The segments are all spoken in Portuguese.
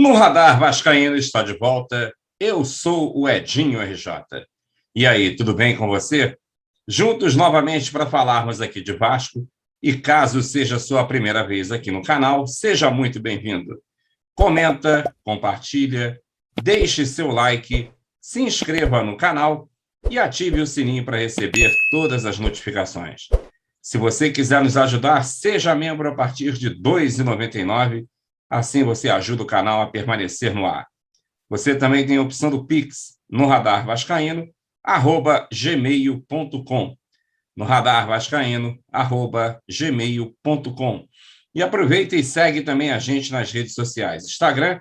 No Radar Vascaíno está de volta. Eu sou o Edinho RJ. E aí, tudo bem com você? Juntos novamente para falarmos aqui de Vasco. E caso seja a sua primeira vez aqui no canal, seja muito bem-vindo. Comenta, compartilha, deixe seu like, se inscreva no canal e ative o sininho para receber todas as notificações. Se você quiser nos ajudar, seja membro a partir de R$ 2,99. Assim você ajuda o canal a permanecer no ar. Você também tem a opção do Pix no Radar Vascaíno, @gmail.com. No Radar Vascaíno, @gmail.com. E aproveita e segue também a gente nas redes sociais. Instagram,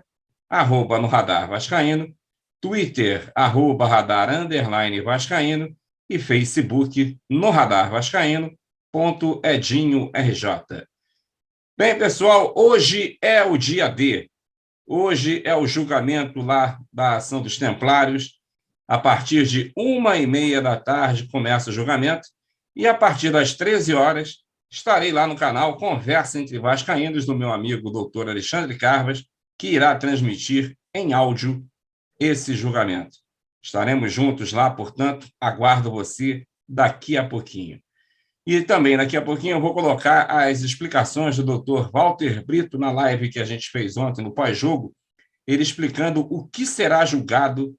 @no Radar Vascaíno, Twitter, @radar_vascaíno e Facebook, no Radar Vascaíno, Edinho RJ. Bem, pessoal, hoje é o dia D. Hoje é o julgamento lá da ação dos Templários. A partir de 1h30 da tarde começa o julgamento e a partir das 13 horas estarei lá no canal Conversa entre Vascaínos do meu amigo Dr. Alexandre Carvas, que irá transmitir em áudio esse julgamento. Estaremos juntos lá, portanto, aguardo você daqui a pouquinho. E também, daqui a pouquinho, eu vou colocar as explicações do Dr. Walter Brito na live que a gente fez ontem, no pós-jogo, ele explicando o que será julgado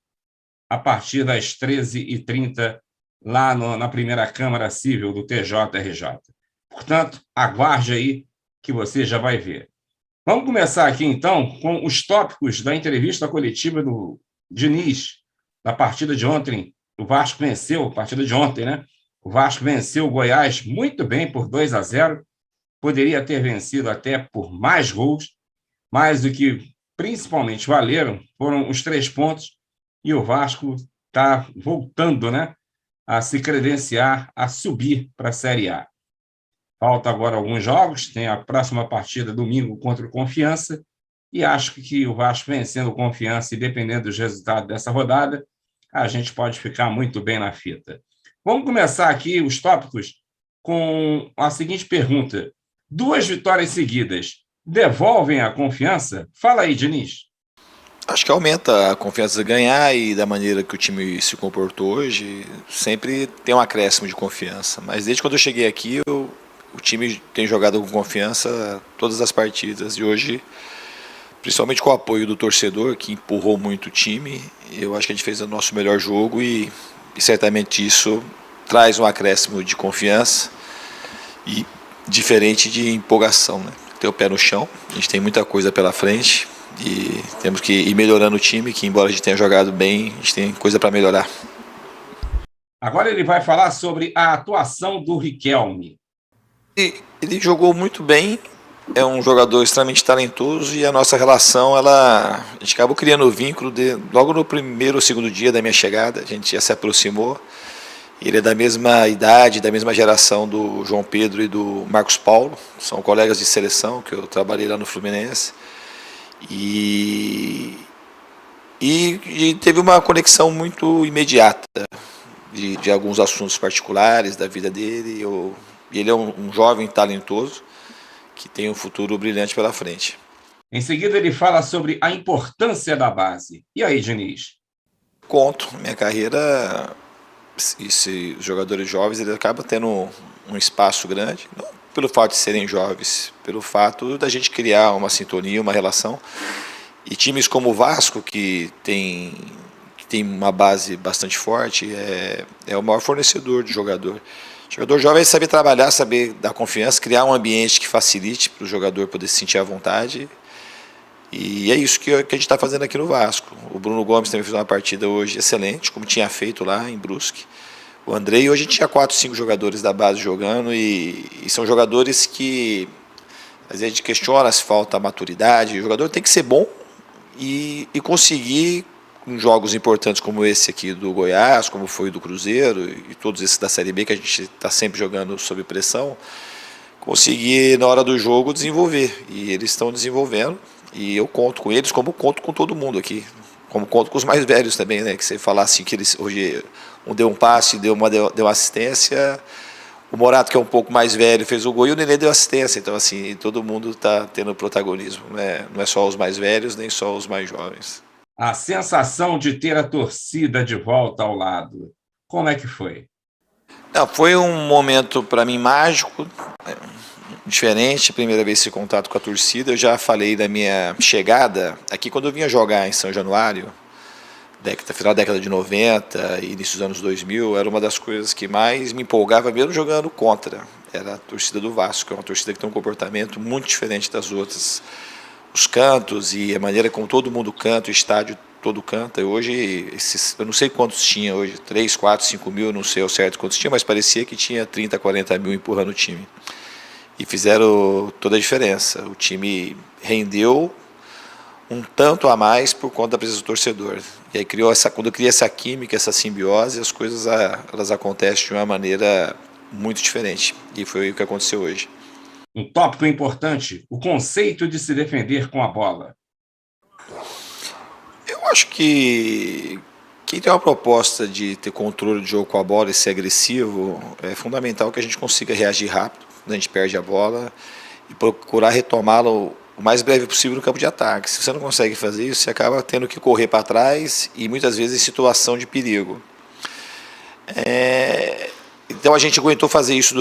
a partir das 13h30 lá na primeira Câmara Civil do TJRJ. Portanto, aguarde aí que você já vai ver. Vamos começar aqui, então, com os tópicos da entrevista coletiva do Diniz, da partida de ontem. O Vasco venceu a partida de ontem, né? O Vasco venceu o Goiás muito bem por 2-0. Poderia ter vencido até por mais gols, mas o que principalmente valeram foram os 3 pontos e o Vasco está voltando, né, a se credenciar a subir para a Série A. Falta agora alguns jogos, tem a próxima partida domingo contra o Confiança e acho que o Vasco vencendo o Confiança e dependendo dos resultados dessa rodada, a gente pode ficar muito bem na fita. Vamos começar aqui os tópicos com a seguinte pergunta. 2 vitórias seguidas devolvem a confiança? Fala aí, Diniz. Acho que aumenta a confiança de ganhar e da maneira que o time se comportou hoje, sempre tem um acréscimo de confiança. Mas desde quando eu cheguei aqui, o time tem jogado com confiança todas as partidas. E hoje, principalmente com o apoio do torcedor, que empurrou muito o time, eu acho que a gente fez o nosso melhor jogo e certamente isso traz um acréscimo de confiança e diferente de empolgação, né? Ter o pé no chão, a gente tem muita coisa pela frente e temos que ir melhorando o time, que embora a gente tenha jogado bem, a gente tem coisa para melhorar. Agora ele vai falar sobre a atuação do Riquelme. Ele jogou muito bem, é um jogador extremamente talentoso e a nossa relação, a gente acabou criando o vínculo logo no primeiro ou segundo dia da minha chegada, a gente já se aproximou. Ele é da mesma idade, da mesma geração do João Pedro e do Marcos Paulo, são colegas de seleção que eu trabalhei lá no Fluminense. E teve uma conexão muito imediata de alguns assuntos particulares da vida dele. E ele é um jovem talentoso que tem um futuro brilhante pela frente. Em seguida ele fala sobre a importância da base. E aí, Diniz? Conto, minha carreira, esses jogadores jovens, eles acabam tendo um espaço grande, não pelo fato de serem jovens, pelo fato da gente criar uma sintonia, uma relação. E times como o Vasco, que tem uma base bastante forte, é o maior fornecedor de jogador. O jogador jovem é saber trabalhar, saber dar confiança, criar um ambiente que facilite para o jogador poder se sentir à vontade. E é isso que a gente está fazendo aqui no Vasco. O Bruno Gomes também fez uma partida hoje excelente, como tinha feito lá em Brusque. O Andrei, hoje tinha 4, 5 jogadores da base jogando e são jogadores que às vezes a gente questiona se falta maturidade. O jogador tem que ser bom e conseguir, em jogos importantes como esse aqui do Goiás, como foi do Cruzeiro e todos esses da Série B, que a gente está sempre jogando sob pressão, conseguir na hora do jogo desenvolver. E eles estão desenvolvendo e eu conto com eles como conto com todo mundo aqui. Como conto com os mais velhos também, né? Que você falar assim que eles hoje um deu um passe, deu uma assistência, O Morato, que é um pouco mais velho, fez o gol e o Nenê deu assistência. Então, assim, todo mundo está tendo protagonismo. Não é só os mais velhos, nem só os mais jovens. A sensação de ter a torcida de volta ao lado, como é que foi? Não, foi um momento, para mim, mágico, diferente. Primeira vez esse contato com a torcida. Eu já falei da minha chegada aqui quando eu vinha jogar em São Januário, final da década de 90 e início dos anos 2000, era uma das coisas que mais me empolgava, mesmo jogando contra. Era a torcida do Vasco, é uma torcida que tem um comportamento muito diferente das outras. Os cantos e a maneira como todo mundo canta, o estádio todo canta. Hoje, eu não sei quantos tinha hoje, 3, 4, 5 mil, não sei ao certo quantos tinha, mas parecia que tinha 30, 40 mil empurrando o time. E fizeram toda a diferença. O time rendeu um tanto a mais por conta da presença do torcedor. E aí quando cria essa química, essa simbiose, as coisas elas acontecem de uma maneira muito diferente. E foi o que aconteceu hoje. Um tópico importante, o conceito de se defender com a bola. Eu acho que quem tem uma proposta de ter controle de jogo com a bola e ser agressivo, é fundamental que a gente consiga reagir rápido quando a gente perde a bola e procurar retomá-la o mais breve possível no campo de ataque. Se você não consegue fazer isso, você acaba tendo que correr para trás e muitas vezes em situação de perigo. Então a gente aguentou fazer isso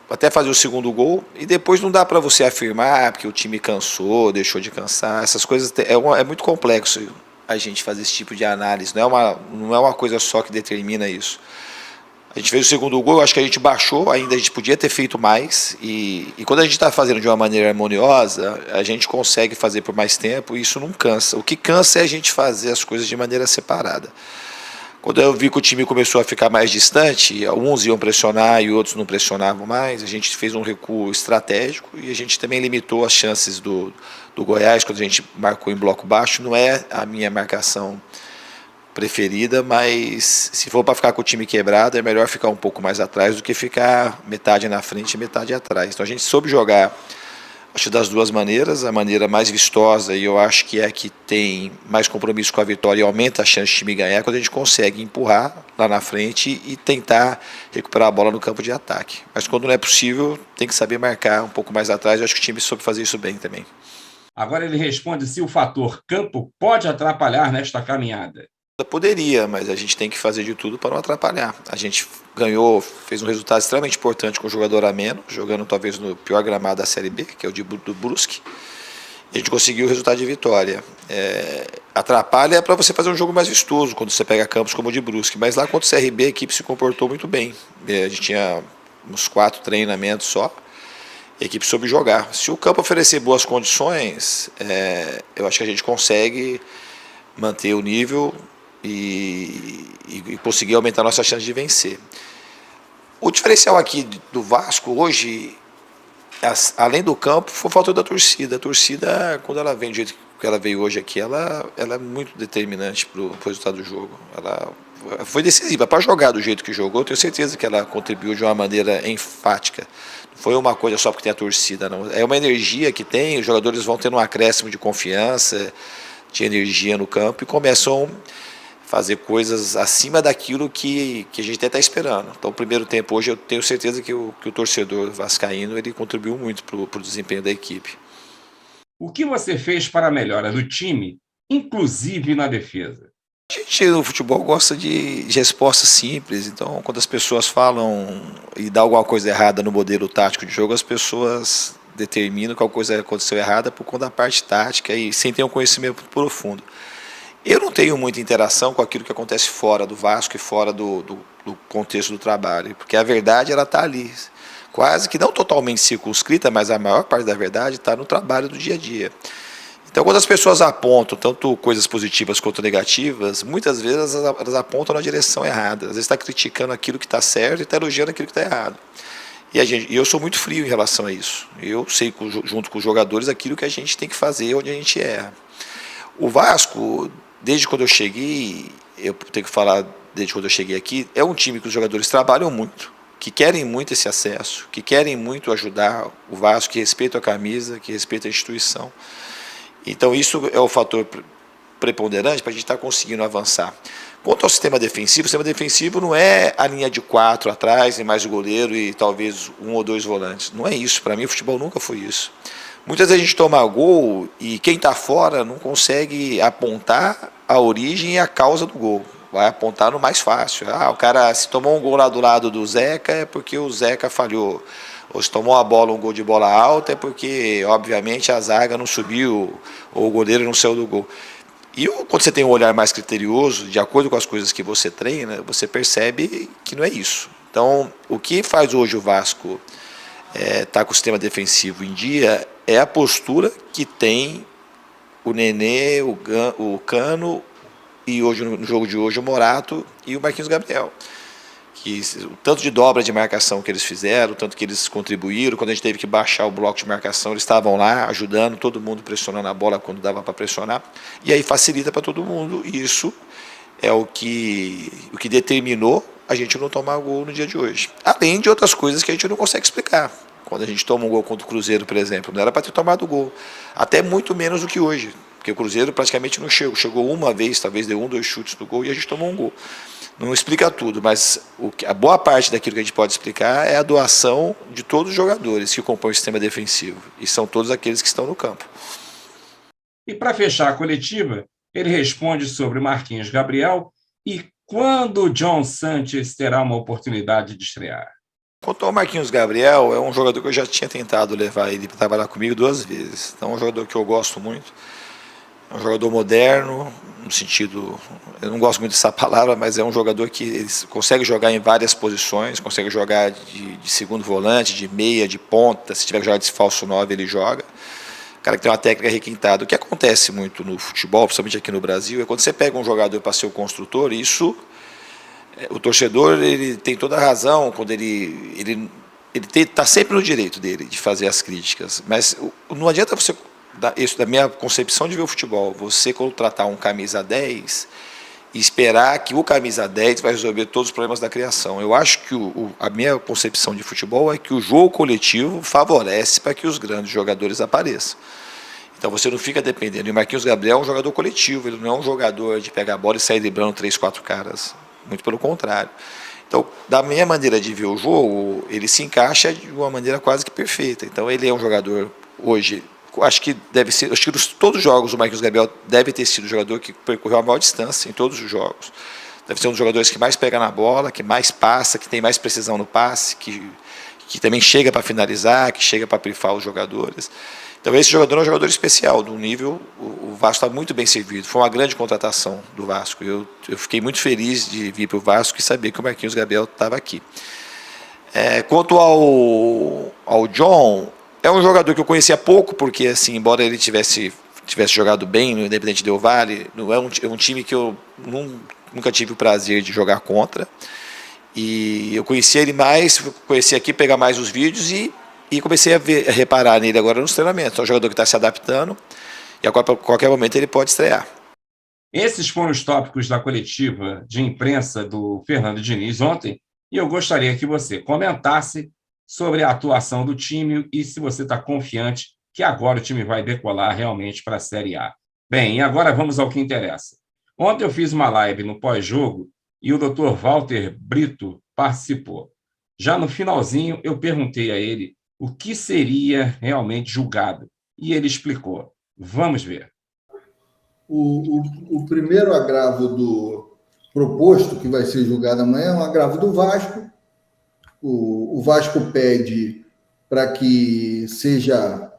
até fazer o segundo gol, e depois não dá para você afirmar porque o time cansou, deixou de cansar. Essas coisas é muito complexo a gente fazer esse tipo de análise, não é uma coisa só que determina isso. A gente fez o segundo gol, acho que a gente baixou ainda, a gente podia ter feito mais, e quando a gente está fazendo de uma maneira harmoniosa, a gente consegue fazer por mais tempo e isso não cansa. O que cansa é a gente fazer as coisas de maneira separada. Quando eu vi que o time começou a ficar mais distante, alguns iam pressionar e outros não pressionavam mais, a gente fez um recuo estratégico e a gente também limitou as chances do Goiás quando a gente marcou em bloco baixo. Não é a minha marcação preferida, mas se for para ficar com o time quebrado, é melhor ficar um pouco mais atrás do que ficar metade na frente e metade atrás. Então a gente soube jogar, acho, das duas maneiras. A maneira mais vistosa, e eu acho que é a que tem mais compromisso com a vitória e aumenta a chance de time ganhar, quando a gente consegue empurrar lá na frente e tentar recuperar a bola no campo de ataque. Mas quando não é possível, tem que saber marcar um pouco mais atrás. Eu acho que o time soube fazer isso bem também. Agora ele responde se o fator campo pode atrapalhar nesta caminhada. Poderia, mas a gente tem que fazer de tudo para não atrapalhar. A gente fez um resultado extremamente importante com o jogador a menos, jogando talvez no pior gramado da Série B, que é o do Brusque. E a gente conseguiu o resultado de vitória. Atrapalha para você fazer um jogo mais vistoso, quando você pega campos como o de Brusque. Mas lá contra o CRB a equipe se comportou muito bem. A gente tinha uns 4 treinamentos só. A equipe soube jogar. Se o campo oferecer boas condições, eu acho que a gente consegue manter o nível e conseguir aumentar a nossa chance de vencer. O diferencial aqui do Vasco hoje, além do campo, foi a falta da torcida. A torcida, quando ela vem do jeito que ela veio hoje aqui, ela é muito determinante para o resultado do jogo. Ela foi decisiva para jogar do jeito que jogou. Eu tenho certeza que ela contribuiu de uma maneira enfática. Não foi uma coisa só porque tem a torcida, não. É uma energia que tem, os jogadores vão tendo um acréscimo de confiança, de energia no campo e começam fazer coisas acima daquilo que a gente até está esperando. Então, o primeiro tempo hoje, eu tenho certeza que o torcedor vascaíno ele contribuiu muito para o desempenho da equipe. O que você fez para a melhora do time, inclusive na defesa? A gente no futebol gosta de respostas simples, então quando as pessoas falam e dá alguma coisa errada no modelo tático de jogo, as pessoas determinam que alguma coisa aconteceu errada por conta da parte tática e sem ter um conhecimento profundo. Eu não tenho muita interação com aquilo que acontece fora do Vasco e fora do contexto do trabalho, porque a verdade ela está ali, quase que não totalmente circunscrita, mas a maior parte da verdade está no trabalho do dia a dia. Então, quando as pessoas apontam tanto coisas positivas quanto negativas, muitas vezes elas apontam na direção errada. Às vezes está criticando aquilo que está certo e está elogiando aquilo que está errado. E eu sou muito frio em relação a isso. Eu sei, junto com os jogadores, aquilo que a gente tem que fazer onde a gente erra. O Vasco, desde quando eu cheguei, eu tenho que falar desde quando eu cheguei aqui, é um time que os jogadores trabalham muito, que querem muito esse acesso, que querem muito ajudar o Vasco, que respeitam a camisa, que respeitam a instituição. Então isso é o fator preponderante para a gente estar conseguindo avançar. Quanto ao sistema defensivo, o sistema defensivo não é a linha de 4 atrás, e mais o goleiro e talvez um ou dois volantes. Não é isso. Para mim, o futebol nunca foi isso. Muitas vezes a gente toma gol e quem está fora não consegue apontar a origem e a causa do gol. Vai apontar no mais fácil. O cara, se tomou um gol lá do lado do Zeca, é porque o Zeca falhou. Ou se tomou a bola, um gol de bola alta, é porque, obviamente, a zaga não subiu ou o goleiro não saiu do gol. E quando você tem um olhar mais criterioso, de acordo com as coisas que você treina, você percebe que não é isso. Então, o que faz hoje o Vasco estar com o sistema defensivo em dia é a postura que tem o Nenê, o Cano e hoje no jogo de hoje o Morato e o Marquinhos Gabriel. Que o tanto de dobra de marcação que eles fizeram, o tanto que eles contribuíram, quando a gente teve que baixar o bloco de marcação, eles estavam lá ajudando, todo mundo pressionando a bola quando dava para pressionar, e aí facilita para todo mundo, e isso é o que determinou a gente não tomar gol no dia de hoje. Além de outras coisas que a gente não consegue explicar. Quando a gente toma um gol contra o Cruzeiro, por exemplo, não era para ter tomado gol, até muito menos do que hoje, porque o Cruzeiro praticamente não chegou uma vez, talvez deu 1, 2 chutes no gol e a gente tomou um gol. Não explica tudo, mas a boa parte daquilo que a gente pode explicar é a doação de todos os jogadores que compõem o sistema defensivo, e são todos aqueles que estão no campo. E para fechar a coletiva, ele responde sobre Marquinhos Gabriel e quando o John Sanches terá uma oportunidade de estrear. Quanto ao Marquinhos Gabriel, é um jogador que eu já tinha tentado levar ele para trabalhar comigo 2 vezes. Então é um jogador que eu gosto muito. É um jogador moderno, no sentido, eu não gosto muito dessa palavra, mas é um jogador que ele consegue jogar em várias posições, consegue jogar de segundo volante, de meia, de ponta, se tiver que jogar de falso 9 ele joga. O cara que tem uma técnica requintada. O que acontece muito no futebol, principalmente aqui no Brasil, é quando você pega um jogador para ser o construtor, isso, o torcedor ele tem toda a razão, quando ele está sempre no direito dele de fazer as críticas, mas não adianta você... Isso da minha concepção de ver o futebol, você contratar um camisa 10 e esperar que o camisa 10 vai resolver todos os problemas da criação. Eu acho que a minha concepção de futebol é que o jogo coletivo favorece para que os grandes jogadores apareçam. Então você não fica dependendo. E o Marquinhos Gabriel é um jogador coletivo, ele não é um jogador de pegar a bola e sair driblando 3, 4 caras. Muito pelo contrário. Então, da minha maneira de ver o jogo, ele se encaixa de uma maneira quase que perfeita. Então ele é um jogador hoje... Acho que todos os jogos o Marquinhos Gabriel deve ter sido o jogador que percorreu a maior distância em todos os jogos. Deve ser um dos jogadores que mais pega na bola, que mais passa, que tem mais precisão no passe, que também chega para finalizar, que chega para brifar os jogadores. Então esse jogador é um jogador especial, de um nível, o Vasco está muito bem servido. Foi uma grande contratação do Vasco. Eu fiquei muito feliz de vir para o Vasco e saber que o Marquinhos Gabriel estava aqui. Quanto ao John... É um jogador que eu conhecia pouco, porque, assim, embora ele tivesse jogado bem no Independente Del Valle, não é um time que eu nunca tive o prazer de jogar contra. E eu conhecia ele mais, conheci aqui, pegar mais os vídeos e comecei a reparar nele agora nos treinamentos. É um jogador que está se adaptando e a qualquer momento ele pode estrear. Esses foram os tópicos da coletiva de imprensa do Fernando Diniz ontem, e eu gostaria que você comentasse sobre a atuação do time e se você está confiante que agora o time vai decolar realmente para a Série A. Bem, e agora vamos ao que interessa. Ontem eu fiz uma live no pós-jogo e o Dr. Walter Brito participou. Já no finalzinho, eu perguntei a ele o que seria realmente julgado e ele explicou. Vamos ver. O primeiro agravo do proposto, que vai ser julgado amanhã, é um agravo do Vasco. O Vasco pede para que seja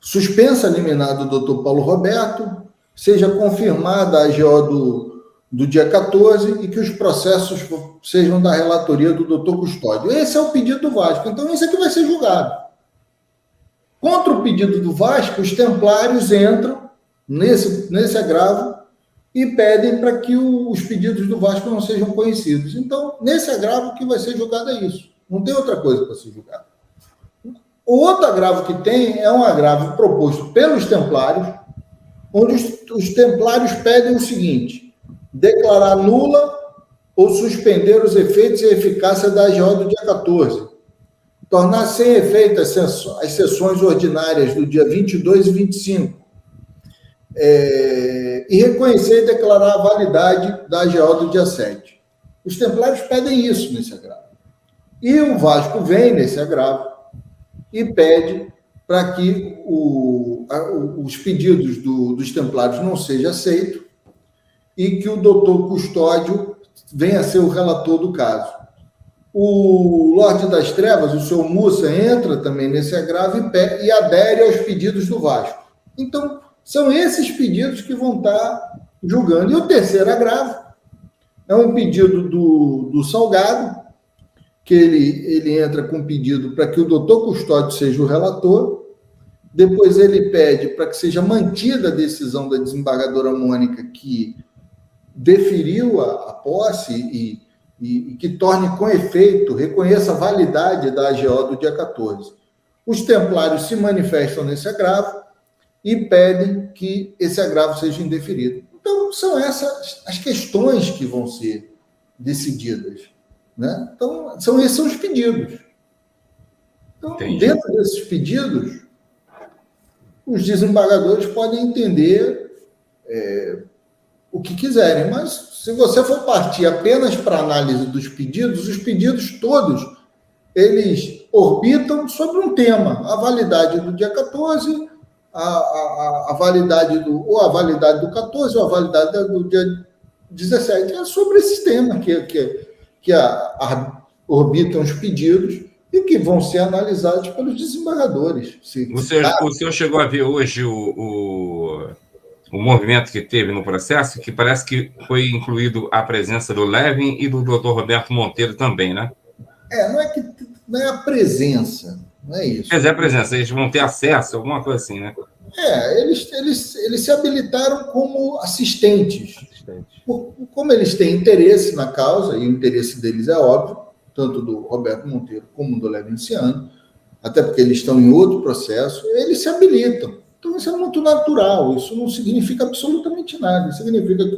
suspensa a liminar do Dr. Paulo Roberto, seja confirmada a AGO do dia 14 e que os processos sejam da relatoria do Dr. Custódio. Esse é o pedido do Vasco. Então, isso aqui vai ser julgado. Contra o pedido do Vasco, os templários entram nesse agravo e pedem para que os pedidos do Vasco não sejam conhecidos. Então, nesse agravo, o que vai ser julgado é isso. Não tem outra coisa para ser julgado. O outro agravo que tem é um agravo proposto pelos templários, onde os templários pedem o seguinte: declarar nula ou suspender os efeitos e eficácia da AGO do dia 14, tornar sem efeito as sessões ordinárias do dia 22 e 25, e reconhecer e declarar a validade da AGO do dia 7. Os Templários pedem isso nesse agravo. E o Vasco vem nesse agravo e pede para que os pedidos dos Templários não sejam aceitos e que o doutor Custódio venha a ser o relator do caso. O Lorde das Trevas, o senhor Mussa, entra também nesse agravo e adere aos pedidos do Vasco. Então, são esses pedidos que vão estar julgando. E o terceiro agravo é um pedido do Salgado, que ele entra com um pedido para que o doutor Custódio seja o relator. Depois ele pede para que seja mantida a decisão da desembargadora Mônica, que deferiu a posse e que torne com efeito, reconheça a validade da AGO do dia 14. Os Templários se manifestam nesse agravo e pedem que esse agravo seja indeferido. Então, são essas as questões que vão ser decididas, né? Então, esses são os pedidos. Então, Entendi. Dentro desses pedidos, os desembargadores podem entender o que quiserem, mas se você for partir apenas para a análise dos pedidos, os pedidos todos, eles orbitam sobre um tema, a validade do dia 14, a validade ou a validade do 14 ou a validade do dia 17. É sobre esse tema que orbitam os pedidos e que vão ser analisados pelos desembargadores. O senhor chegou a ver hoje o movimento que teve no processo, que parece que foi incluído a presença do Levin e do Dr. Roberto Monteiro também, né? Não é a presença, não é isso. Mas é a presença, eles vão ter acesso, alguma coisa assim, né? Eles se habilitaram como assistentes. Como eles têm interesse na causa, e o interesse deles é óbvio, tanto do Roberto Monteiro como do Levinciano, até porque eles estão em outro processo, eles se habilitam. Então, isso é muito natural, isso não significa absolutamente nada. Isso significa que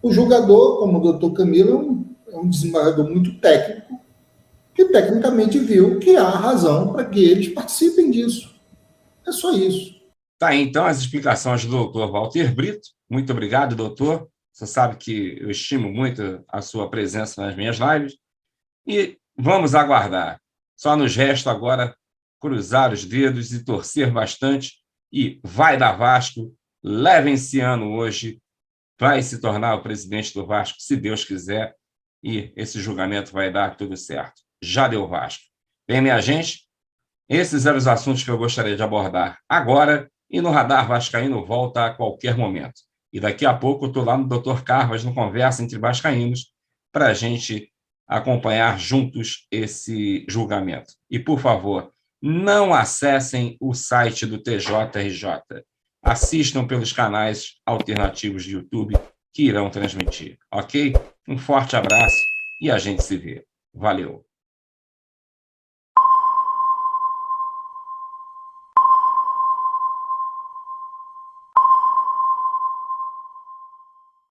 o julgador, como o doutor Camilo, é um desembargador muito técnico, que tecnicamente viu que há razão para que eles participem disso. É só isso. Tá aí, então, as explicações do doutor Walter Brito. Muito obrigado, doutor. Você sabe que eu estimo muito a sua presença nas minhas lives. E vamos aguardar. Só nos resta agora cruzar os dedos e torcer bastante. E vai dar Vasco. Levinciano hoje vai se tornar o presidente do Vasco, se Deus quiser. E esse julgamento vai dar tudo certo. Já deu Vasco. Bem, minha gente, esses eram os assuntos que eu gostaria de abordar agora. E no Radar Vascaíno volta a qualquer momento. E daqui a pouco eu estou lá no Dr. Carvas, no Conversa entre Vascaínos, para a gente acompanhar juntos esse julgamento. E, por favor, não acessem o site do TJRJ. Assistam pelos canais alternativos de YouTube que irão transmitir, ok? Um forte abraço e a gente se vê. Valeu!